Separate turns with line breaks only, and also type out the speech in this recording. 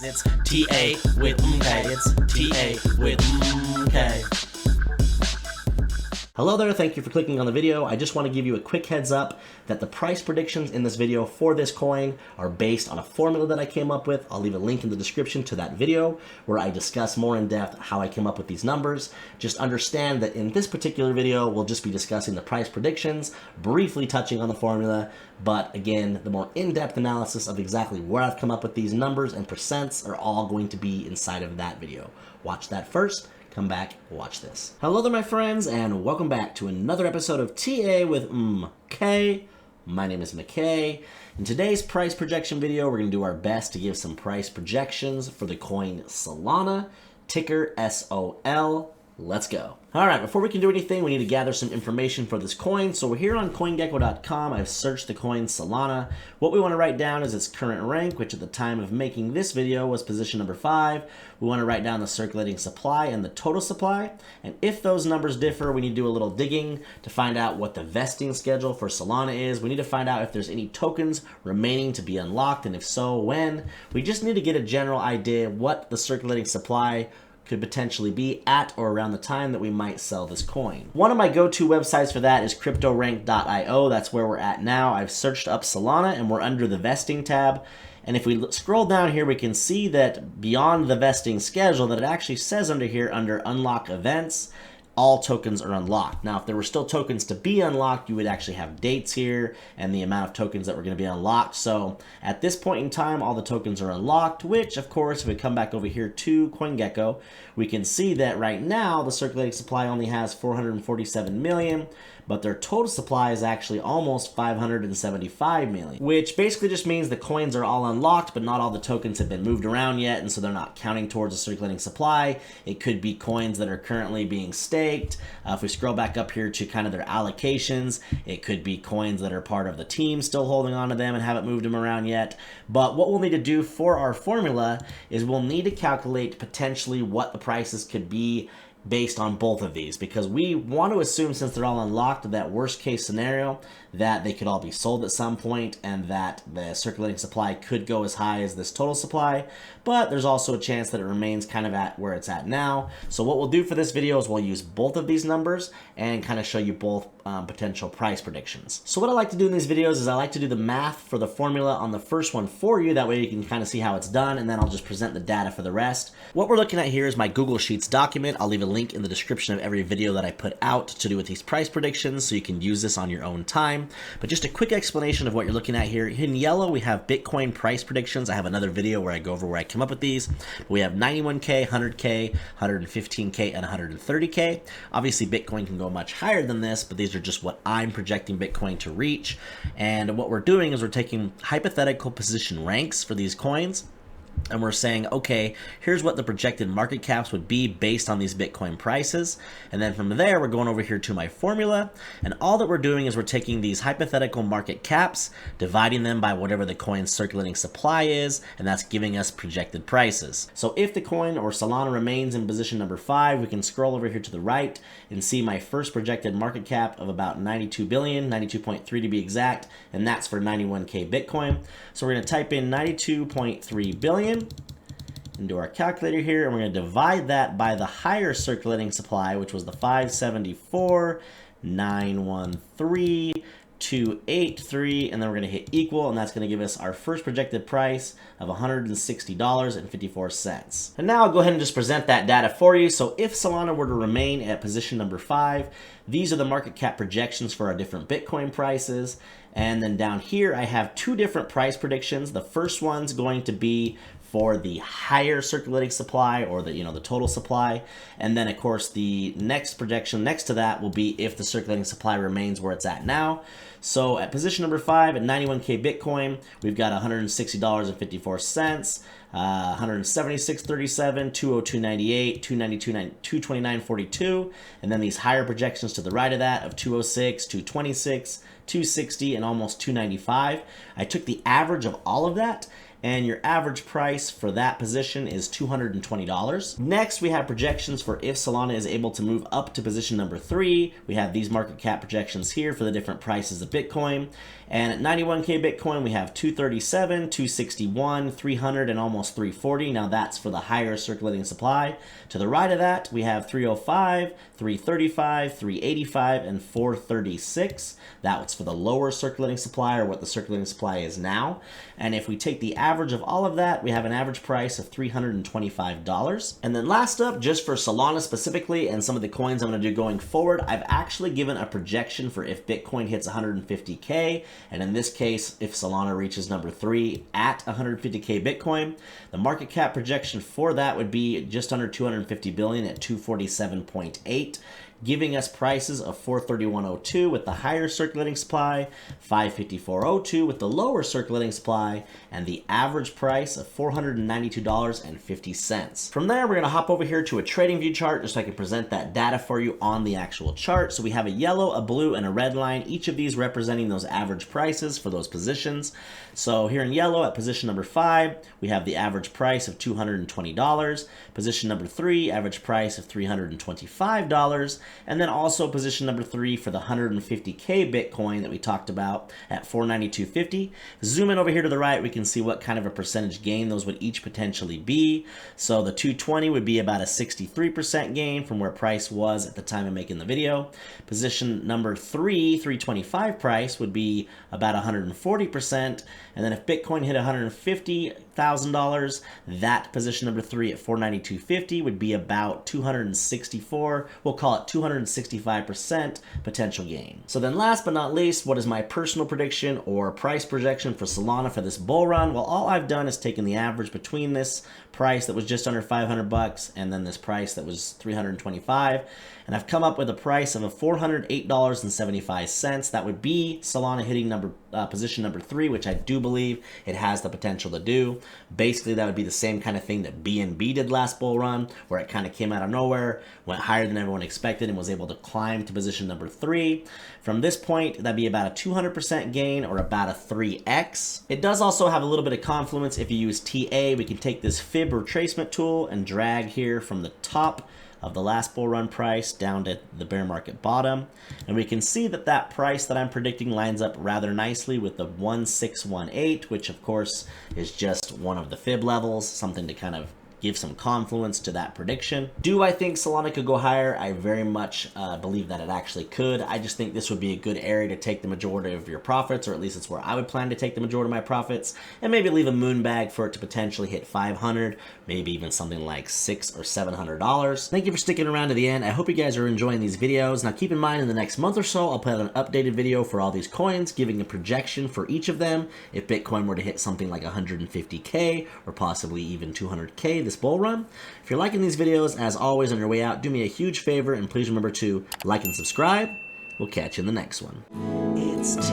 It's TA with MK. It's TA with MK. Hello there, thank you for clicking on the video. I just want to give you a quick heads up that the price predictions in this video for this coin are based on a formula that I came up with. I'll leave a link in the description to that video where I discuss more in depth how I came up with these numbers. Just understand that in this particular video, we'll just be discussing the price predictions, briefly touching on the formula, but again, the more in-depth analysis of exactly where I've come up with these numbers and percents are all going to be inside of that video. Watch that first. Come back, watch this. Hello there, my friends, and welcome back to another episode of TA with MK. My name is McKay. In today's price projection video, we're going to do our best to give some price projections for the coin Solana, ticker SOL. Let's go. All right, before we can do anything, we need to gather some information for this coin. So we're here on CoinGecko.com. I've searched the coin Solana. What we want to write down is its current rank, which at the time of making this video was position number 5. We want to write down the circulating supply and the total supply. And if those numbers differ, we need to do a little digging to find out what the vesting schedule for Solana is. We need to find out if there's any tokens remaining to be unlocked, and if so, when. We just need to get a general idea of what the circulating supply could potentially be at or around the time that we might sell this coin. One of my go-to websites for that is cryptorank.io. That's where we're at now. I've searched up Solana and we're under the vesting tab. And if we scroll down here, we can see that beyond the vesting schedule that it actually says under here, under unlock events, all tokens are unlocked. Now, if there were still tokens to be unlocked, you would actually have dates here and the amount of tokens that were going to be unlocked. So at this point in time, all the tokens are unlocked, which of course, if we come back over here to CoinGecko, we can see that right now the circulating supply only has 447 million, but their total supply is actually almost 575 million, which basically just means the coins are all unlocked, but not all the tokens have been moved around yet, and so they're not counting towards the circulating supply. It could be coins that are currently being staked. If we scroll back up here to kind of their allocations, it could be coins that are part of the team still holding on to them and haven't moved them around yet. But what we'll need to do for our formula is we'll need to calculate potentially what the prices could be based on both of these, because we want to assume, since they're all unlocked, that worst case scenario that they could all be sold at some point and that the circulating supply could go as high as this total supply, but there's also a chance that it remains kind of at where it's at now. So what we'll do for this video is we'll use both of these numbers and kind of show you both potential price predictions. So what I like to do in these videos is I like to do the math for the formula on the first one for you. That way you can kind of see how it's done, and then I'll just present the data for the rest. What we're looking at here is my Google Sheets document. I'll leave a link in the description of every video that I put out to do with these price predictions, so you can use this on your own time. But just a quick explanation of what you're looking at here. In yellow, we have Bitcoin price predictions. I have another video where I go over where I come up with these. We have 91K, 100K, 115K, and 130K. Obviously, Bitcoin can go much higher than this, but these are just what I'm projecting Bitcoin to reach. And what we're doing is we're taking hypothetical position ranks for these coins, and we're saying, okay, here's what the projected market caps would be based on these Bitcoin prices. And then from there, we're going over here to my formula. And all that we're doing is we're taking these hypothetical market caps, dividing them by whatever the coin's circulating supply is, and that's giving us projected prices. So if the coin or Solana remains in position number 5, we can scroll over here to the right and see my first projected market cap of about 92 billion, 92.3 to be exact, and that's for 91K Bitcoin. So we're going to type in 92.3 billion into our calculator here, and we're going to divide that by the higher circulating supply, which was the 574,913,283, and then we're going to hit equal, and that's going to give us our first projected price of $160.54. And now I'll go ahead and just present that data for you. So if Solana were to remain at position number 5, these are the market cap projections for our different Bitcoin prices. And then down here, I have two different price predictions. The first one's going to be for the higher circulating supply, or the total supply, and then of course the next projection next to that will be if the circulating supply remains where it's at now. So at position number 5 at 91K Bitcoin, we've got $160.54, 176.37, 202.98, 229.42, and then these higher projections to the right of that of 206, 226, 260, and almost 295. I took the average of all of that, and your average price for that position is $220. Next, we have projections for if Solana is able to move up to position number 3. We have these market cap projections here for the different prices of Bitcoin. And at 91K Bitcoin, we have 237, 261, 300, and almost 340. Now that's for the higher circulating supply. To the right of that, we have 305, 335, 385, and 436. That's for the lower circulating supply, or what the circulating supply is now. And if we take the average of all of that, we have an average price of $325. And then last up, just for Solana specifically, and some of the coins I'm going to do going forward, I've actually given a projection for if Bitcoin hits 150K. And in this case, if Solana reaches number 3 at 150K Bitcoin, the market cap projection for that would be just under 250 billion at 247.8, giving us prices of 431.02 with the higher circulating supply, 554.02 with the lower circulating supply, and the average price of $492.50. From there, we're going to hop over here to a TradingView chart just so I can present that data for you on the actual chart. So we have a yellow, a blue, and a red line, each of these representing those average prices for those positions. So here in yellow at position number 5, we have the average price of $220. Position number 3, average price of $325. And then also position number 3 for the 150K Bitcoin that we talked about at 492.50. Zoom in over here to the right, we can see what kind of a percentage gain those would each potentially be. So the 220 would be about a 63% gain from where price was at the time of making the video. Position number 3, 325 price would be about 140%. And then if Bitcoin hit $150,000, that position number 3 at 492.50 would be about 264, we'll call it 265% potential gain. So then last but not least, what is my personal prediction or price projection for Solana for this bull run? Well, all I've done is taken the average between this price that was just under 500 bucks and then this price that was 325, and I've come up with a price of a $408.75. That would be Solana hitting position number 3, which I do believe it has the potential to do. Basically, that would be the same kind of thing that BNB did last bull run, where it kind of came out of nowhere, went higher than everyone expected, and was able to climb to position number 3. From this point, that'd be about a 200% gain, or about a 3x. It does also have a little bit of confluence. If you use TA, we can take this fib retracement tool and drag here from the top of the last bull run price down to the bear market bottom, and we can see that that price that I'm predicting lines up rather nicely with the 1618, which of course is just one of the fib levels, something to kind of give some confluence to that prediction. Do I think Solana could go higher? I very much believe that it actually could. I just think this would be a good area to take the majority of your profits, or at least it's where I would plan to take the majority of my profits, and maybe leave a moon bag for it to potentially hit 500, maybe even something like $600 or $700. Thank you for sticking around to the end. I hope you guys are enjoying these videos. Now keep in mind, in the next month or so, I'll put out an updated video for all these coins, giving a projection for each of them if Bitcoin were to hit something like 150K or possibly even 200K this bull run. If you're liking these videos, as always, on your way out, do me a huge favor and please remember to like and subscribe. We'll catch you in the next one. It's TA.